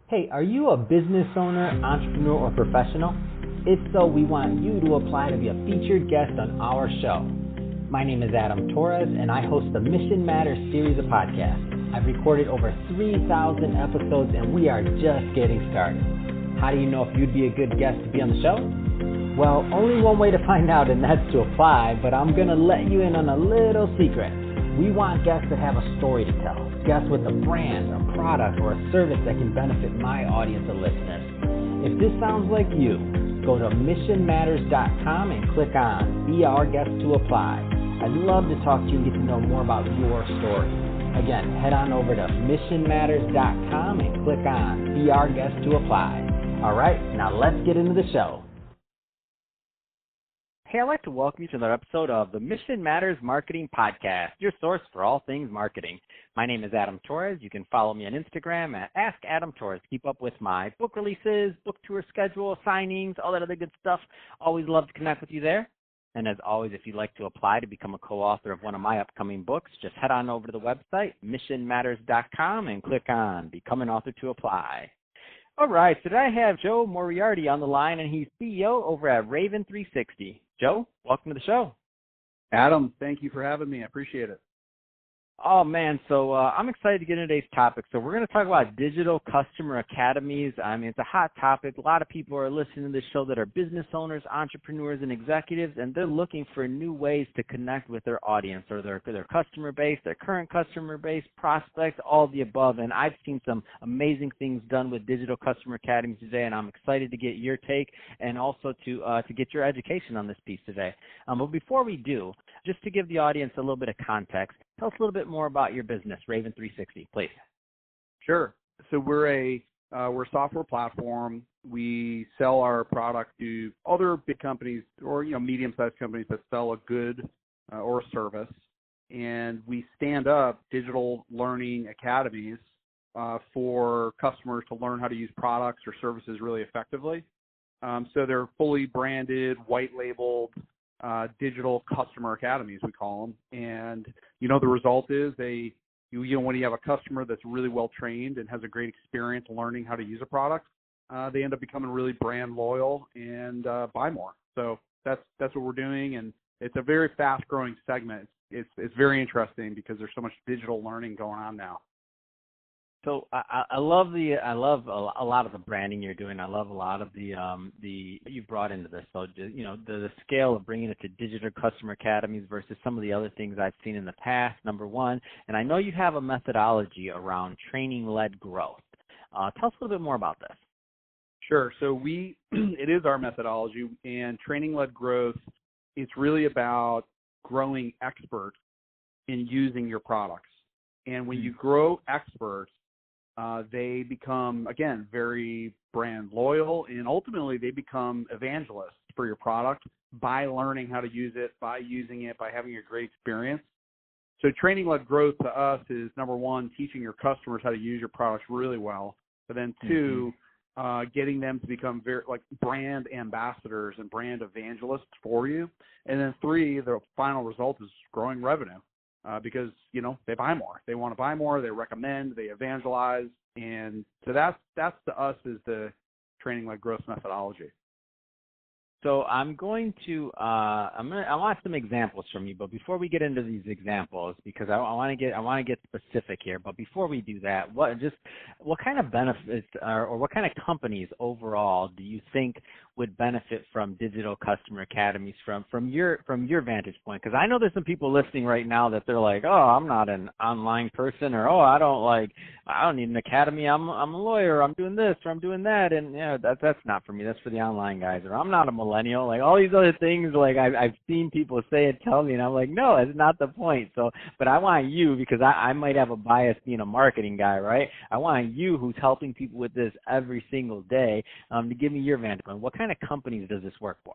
Hey, are you a business owner, entrepreneur, or professional? If so, we want you to apply to be a featured guest on our show. My name is Adam Torres, and I host the Mission Matters series of podcasts. I've recorded over 3,000 episodes, and we are just getting started. How do you know if you'd be a good guest to be on the show? Well, only one way to find out, and that's to apply, but I'm going to let you in on a little secret. We want guests that have a story to tell, guests with a brand, a product, or a service that can benefit my audience of listeners. If this sounds like you, go to missionmatters.com and click on Be Our Guest to apply. I'd love to talk to you and get to know more about your story. Again, head on over to missionmatters.com and click on Be Our Guest to apply. All right, now let's get into the show. Hey, I'd like to welcome you to another episode of the Mission Matters Marketing Podcast, your source for all things marketing. My name is Adam Torres. You can follow me on Instagram at AskAdamTorres. Keep up with my book releases, book tour schedule, signings, all that other good stuff. Always love to connect with you there. And as always, if you'd like to apply to become a co-author of one of my upcoming books, just head on over to the website, missionmatters.com, and click on Become an Author to apply. All right, so today I have Joe Moriarty on the line, and he's CEO over at Raven 360. Joe, welcome to the show. Adam, thank you for having me. I appreciate it. Oh, man, so I'm excited to get into today's topic. So we're going to talk about digital customer academies. I mean, it's a hot topic. A lot of people are listening to this show that are business owners, entrepreneurs, and executives, and they're looking for new ways to connect with their audience or their customer base, their current customer base, prospects, all of the above. And I've seen some amazing things done with digital customer academies today, and I'm excited to get your take and also to get your education on this piece today. But before we do, just to give the audience a little bit of context, tell us a little bit more about your business, Raven 360, please. Sure. So we're a software platform. We sell our product to other big companies or medium-sized companies that sell a good or a service, and we stand up digital learning academies for customers to learn how to use products or services really effectively. So they're fully branded, white-labeled, digital customer academies, we call them. And, the result is when you have a customer that's really well trained and has a great experience learning how to use a product, they end up becoming really brand loyal and buy more. So that's what we're doing. And it's a very fast growing segment. It's very interesting because there's so much digital learning going on now. So I love a lot of the branding you're doing. I love a lot of the you brought into this. So the scale of bringing it to digital customer academies versus some of the other things I've seen in the past. Number one, and I know you have a methodology around training-led growth. Tell us a little bit more about this. Sure. So it is our methodology, and training-led growth. It's really about growing experts in using your products. And when you grow experts, they become, again, very brand loyal, and ultimately they become evangelists for your product by learning how to use it, by using it, by having a great experience. So training-led growth to us is, number one, teaching your customers how to use your products really well, but then two, getting them to become very brand ambassadors and brand evangelists for you. And then three, the final result is growing revenue. Because, they buy more. They want to buy more. They recommend. They evangelize. And so that's to us is the training-led growth methodology. So I want some examples from you, but before we get into these examples, because I want to get specific here, but before we do that, what kind of benefits or what kind of companies overall do you think would benefit from digital customer academies from your vantage point? Because I know there's some people listening right now that they're like, oh, I'm not an online person, or oh, I don't need an academy. I'm a lawyer. I'm doing this or I'm doing that, and that's not for me. That's for the online guys. Or I'm not a millennial. Like all these other things. Like I've seen people say it, tell me, and I'm like, no, that's not the point. So, but I want you, because I might have a bias being a marketing guy, right? I want you, who's helping people with this every single day, to give me your vantage point. What kind of companies does this work for?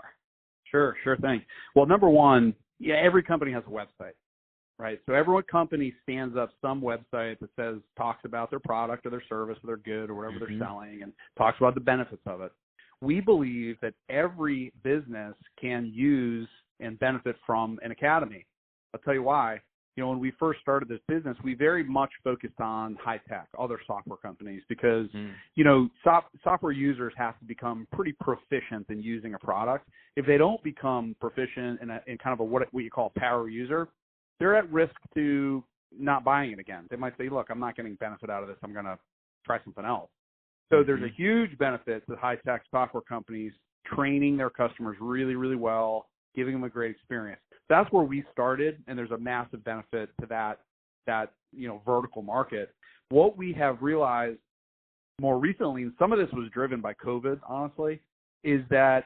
Sure thing. Well, number one, every company has a website, right? So every company stands up some website that talks about their product or their service or their good or whatever they're selling and talks about the benefits of it. We believe that every business can use and benefit from an academy. I'll tell you why. when we first started this business, we very much focused on high tech, other software companies, because, software users have to become pretty proficient in using a product. If they don't become proficient in kind of what you call a power user, they're at risk to not buying it again. They might say, look, I'm not getting benefit out of this. I'm going to try something else. So there's a huge benefit to high tech software companies training their customers really, really well, giving them a great experience. That's where we started, and there's a massive benefit to that vertical market. What we have realized more recently, and some of this was driven by COVID, honestly, is that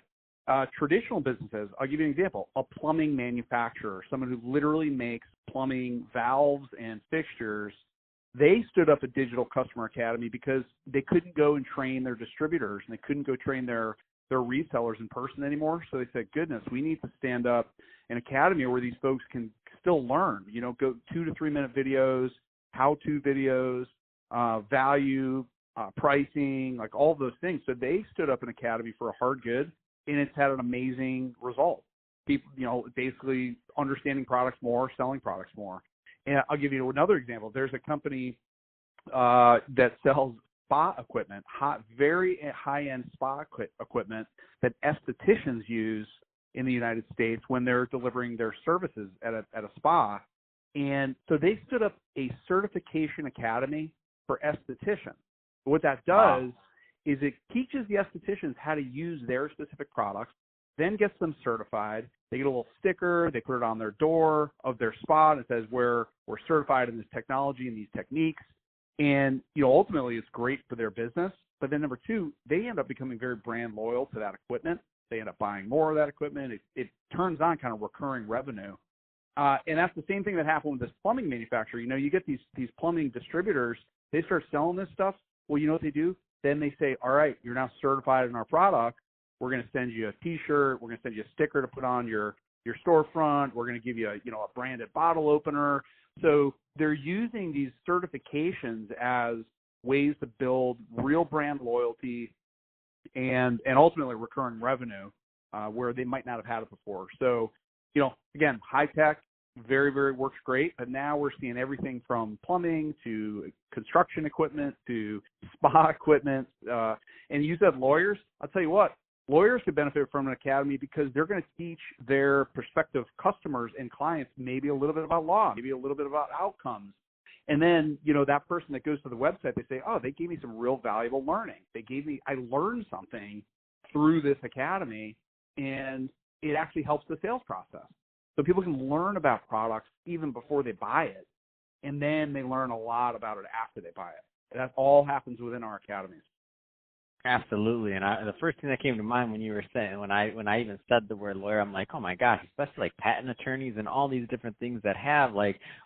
traditional businesses, I'll give you an example, a plumbing manufacturer, someone who literally makes plumbing valves and fixtures, they stood up a digital customer academy because they couldn't go and train their distributors, and they couldn't go train their resellers in person anymore. So they said, goodness, we need to stand up an academy where these folks can still learn, go 2 to 3 minute videos, how-to videos, value, pricing, like all those things. So they stood up an academy for a hard good, and it's had an amazing result. People, basically understanding products more, selling products more. And I'll give you another example. There's a company that sells spa equipment, very high-end spa equipment that estheticians use in the United States when they're delivering their services at a spa. And so they stood up a certification academy for estheticians. What that does is it teaches the estheticians how to use their specific products, then gets them certified. They get a little sticker, they put it on their door of their spa, and it says we're certified in this technology and these techniques. And, ultimately it's great for their business. But then number two, they end up becoming very brand loyal to that equipment. They end up buying more of that equipment. It turns on kind of recurring revenue. And that's the same thing that happened with this plumbing manufacturer. You get these plumbing distributors, they start selling this stuff. Well, you know what they do? Then they say, all right, you're now certified in our product. We're going to send you a T-shirt. We're going to send you a sticker to put on your storefront. We're going to give you a branded bottle opener. So they're using these certifications as ways to build real brand loyalty and ultimately recurring revenue where they might not have had it before. So, again, high tech, very, very works great. But now we're seeing everything from plumbing to construction equipment to spa equipment. And you said lawyers. I'll tell you what, lawyers could benefit from an academy because they're going to teach their prospective customers and clients maybe a little bit about law, maybe a little bit about outcomes. And then, that person that goes to the website, they say, oh, they gave me some real valuable learning. I learned something through this academy, and it actually helps the sales process. So people can learn about products even before they buy it, and then they learn a lot about it after they buy it. And that all happens within our academies. Absolutely. And the first thing that came to mind when you were saying, when I even said the word lawyer, I'm like, oh my gosh, especially like patent attorneys and all these different things that have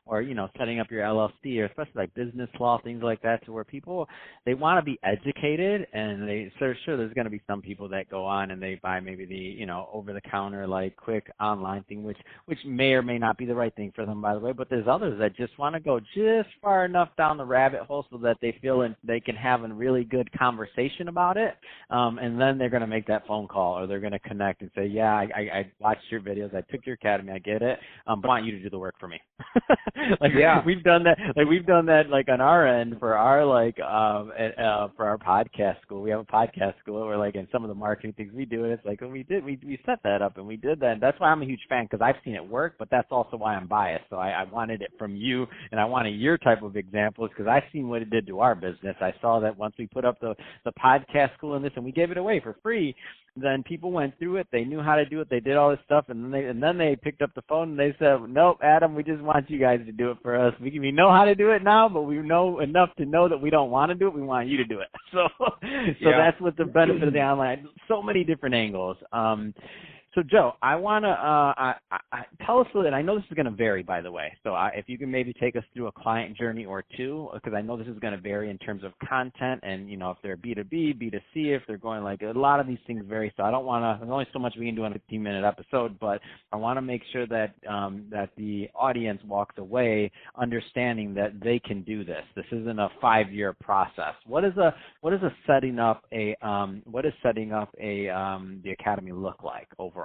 or setting up your LLC, or especially like business law, things like that, to where people, they want to be educated, and sure there's going to be some people that go on and they buy maybe the, over the counter, like quick online thing, which may or may not be the right thing for them, by the way, but there's others that just want to go just far enough down the rabbit hole so that they feel they can have a really good conversation about it, and then they're going to make that phone call, or they're going to connect and say, yeah, I watched your videos, I took your academy, I get it, but I want you to do the work for me. We've done that like on our end for our for our podcast school. We have a podcast school where in some of the marketing things we do, it's like when we set that up and we did that. And that's why I'm a huge fan, because I've seen it work, but that's also why I'm biased. So I wanted it from you, and I wanted your type of examples, because I've seen what it did to our business. I saw that once we put up the podcast school and this, and we gave it away for free, then people went through it. They knew how to do it. They did all this stuff, and then they picked up the phone and they said, "Nope, Adam, we just want you guys to do it for us. We know how to do it now, but we know enough to know that we don't want to do it. We want you to do it." So that's what the benefit of the online. So many different angles. So, Joe, I want to tell us a little, and I know this is going to vary, by the way. So if you can maybe take us through a client journey or two, because I know this is going to vary in terms of content and, if they're B2B, B2C, if they're going a lot of these things vary. So I don't want to, there's only so much we can do on a 15-minute episode, but I want to make sure that that the audience walks away understanding that they can do this. This isn't a 5-year process. What is setting up the academy look like overall?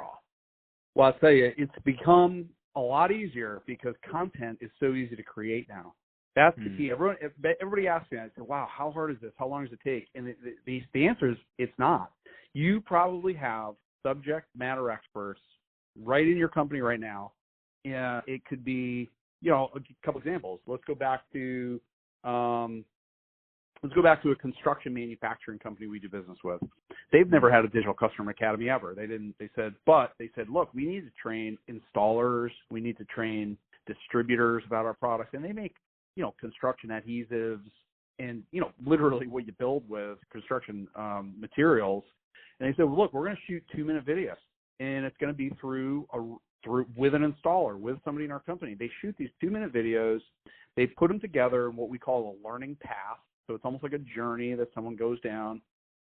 Well, I'll tell you, it's become a lot easier because content is so easy to create now. That's the key. Everybody asks me, I say, wow, how hard is this? How long does it take? And the answer is it's not. You probably have subject matter experts right in your company right now. It could be, a couple examples. Let's go back to a construction manufacturing company we do business with. They've never had a digital customer academy ever. They said, look, we need to train installers. We need to train distributors about our products. And they make, construction adhesives and, literally what you build with construction materials. And they said, well, look, we're going to shoot 2-minute videos, and it's going to be through with an installer, with somebody in our company. They shoot these 2-minute videos. They put them together in what we call a learning path. So it's almost like a journey that someone goes down.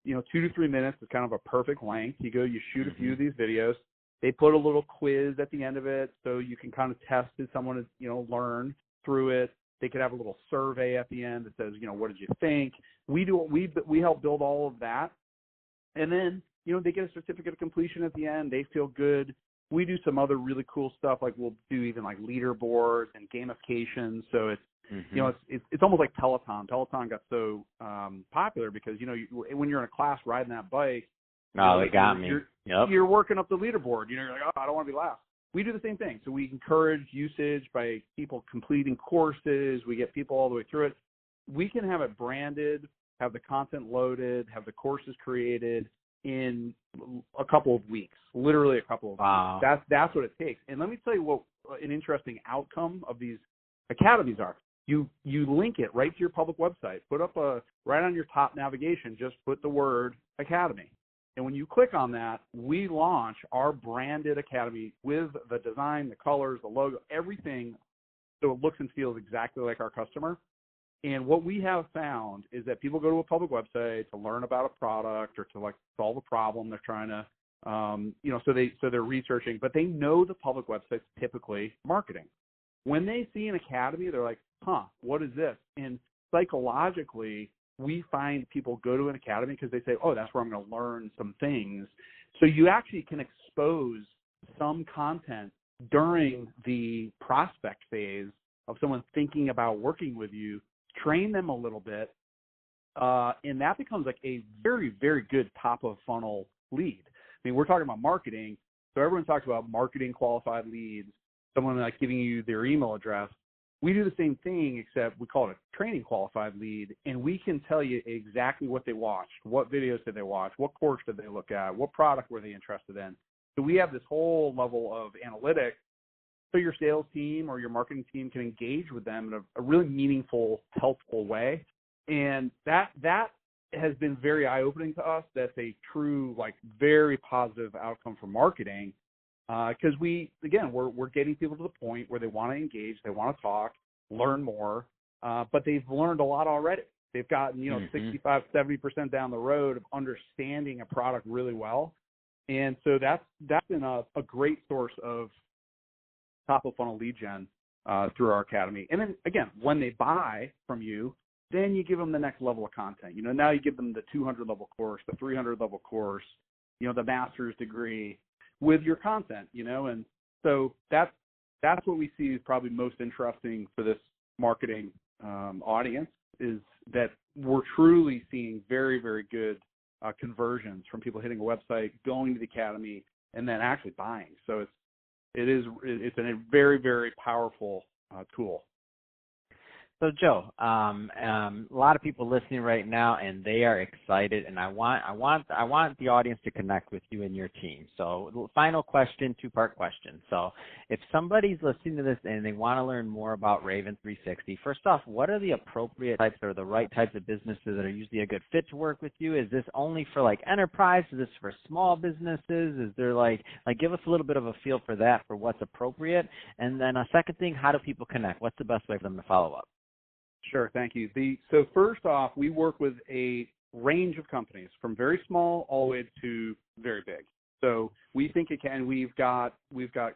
2 to 3 minutes is kind of a perfect length. You shoot a few of these videos. They put a little quiz at the end of it, so you can kind of test if someone has, learn through it. They could have a little survey at the end that says, what did you think? We help build all of that. And then, they get a certificate of completion at the end. They feel good. We do some other really cool stuff, like we'll do even like leaderboards and gamification. So it's, it's almost like Peloton. Peloton got so popular because, when you're in a class riding that bike, they got me. You're working up the leaderboard. You're like, I don't want to be last. We do the same thing. So we encourage usage by people completing courses. We get people all the way through it. We can have it branded, have the content loaded, have the courses created in a couple of weeks, literally a couple of weeks. That's what it takes. And let me tell you what an interesting outcome of these academies are. You link it right to your public website. Put up right on your top navigation, just put the word academy. And when you click on that, we launch our branded academy with the design, the colors, the logo, everything, so it looks and feels exactly like our customer. And what we have found is that people go to a public website to learn about a product or to solve a problem they're trying to, so they're researching, but they know the public website's typically marketing. When they see an academy, they're like, what is this? And psychologically, we find people go to an academy because they say, that's where I'm going to learn some things. So you actually can expose some content during the prospect phase of someone thinking about working with you, train them a little bit, and that becomes like a very, very good top of funnel lead. I mean, we're talking about marketing, so everyone talks about marketing qualified leads, someone like giving you their email address. We do the same thing, except we call it a training qualified lead, and we can tell you exactly what they watched, what videos did they watch, what course did they look at, what product were they interested in. So we have this whole level of analytics, so your sales team or your marketing team can engage with them in a really meaningful, helpful way. And that has been very eye-opening to us. That's a true, very positive outcome for marketing. Because we're getting people to the point where they want to engage, they want to talk, learn more, but they've learned a lot already. They've gotten, 65, 70% down the road of understanding a product really well. And so that's been a great source of top of funnel lead gen through our academy. And then again, when they buy from you, then you give them the next level of content. Now you give them the 200 level course, the 300 level course, the master's degree with your content, and so that's what we see is probably most interesting for this marketing audience, is that we're truly seeing very, very good conversions from people hitting a website, going to the academy, and then actually buying. So it's a very, very powerful tool. So Joe, a lot of people listening right now, and they are excited, and I want the audience to connect with you and your team. So final question, 2-part question. So if somebody's listening to this and they want to learn more about Raven 360, first off, what are the appropriate types or the right types of businesses that are usually a good fit to work with you? Is this only for enterprise? Is this for small businesses? Is there give us a little bit of a feel for that, for what's appropriate? And then a second thing, how do people connect? What's the best way for them to follow up? Sure, thank you. So first off, we work with a range of companies from very small all the way to very big. So we think it can. We've got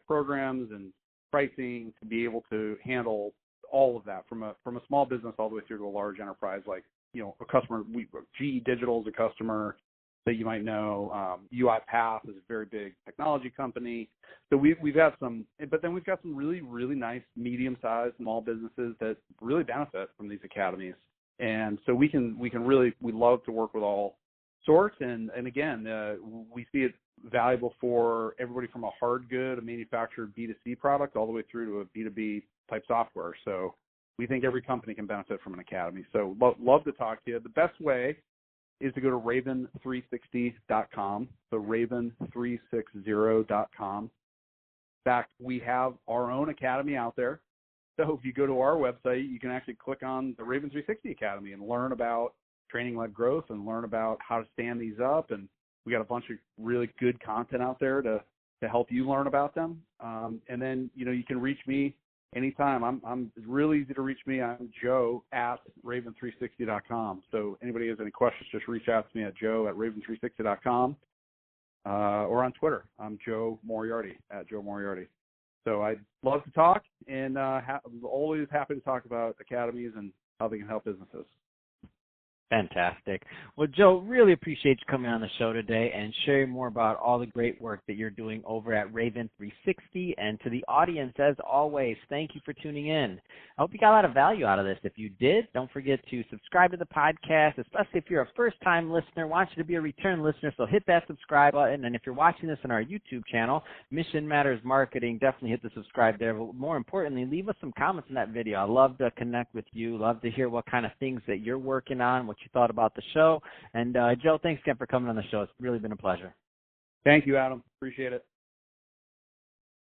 programs and pricing to be able to handle all of that from a small business all the way through to a large enterprise, a customer. GE Digital is a customer. that you might know. UiPath is a very big technology company. So we've got some, but then we've got some really, really nice medium-sized small businesses that really benefit from these academies. And so we love to work with all sorts. And again, we see it valuable for everybody from a hard good, a manufactured B2C product, all the way through to a B2B type software. So we think every company can benefit from an academy. So love to talk to you. The best way is to go to raven360.com. So raven360.com. In fact, we have our own academy out there. So if you go to our website, you can actually click on the Raven 360 Academy and learn about training-led growth and learn about how to stand these up. And we got a bunch of really good content out there to help you learn about them. And then, you can reach me anytime. It's really easy to reach me. I'm Joe at raven360.com. So anybody has any questions, just reach out to me at joe@raven360.com or on Twitter. I'm Joe Moriarty at Joe Moriarty. So I'd love to talk, and I'm always happy to talk about academies and how they can help businesses. Fantastic. Well, Joe, really appreciate you coming on the show today and sharing more about all the great work that you're doing over at Raven 360. And to the audience, as always, thank you for tuning in. I hope you got a lot of value out of this. If you did, don't forget to subscribe to the podcast, especially if you're a first-time listener. I want you to be a return listener, so hit that subscribe button. And if you're watching this on our YouTube channel, Mission Matters Marketing, definitely hit the subscribe there. But more importantly, leave us some comments in that video. I'd love to connect with you, love to hear what kind of things that you're working on, what you thought about the show. And Joe, thanks again for coming on the show. It's really been a pleasure. Thank you, Adam. Appreciate it.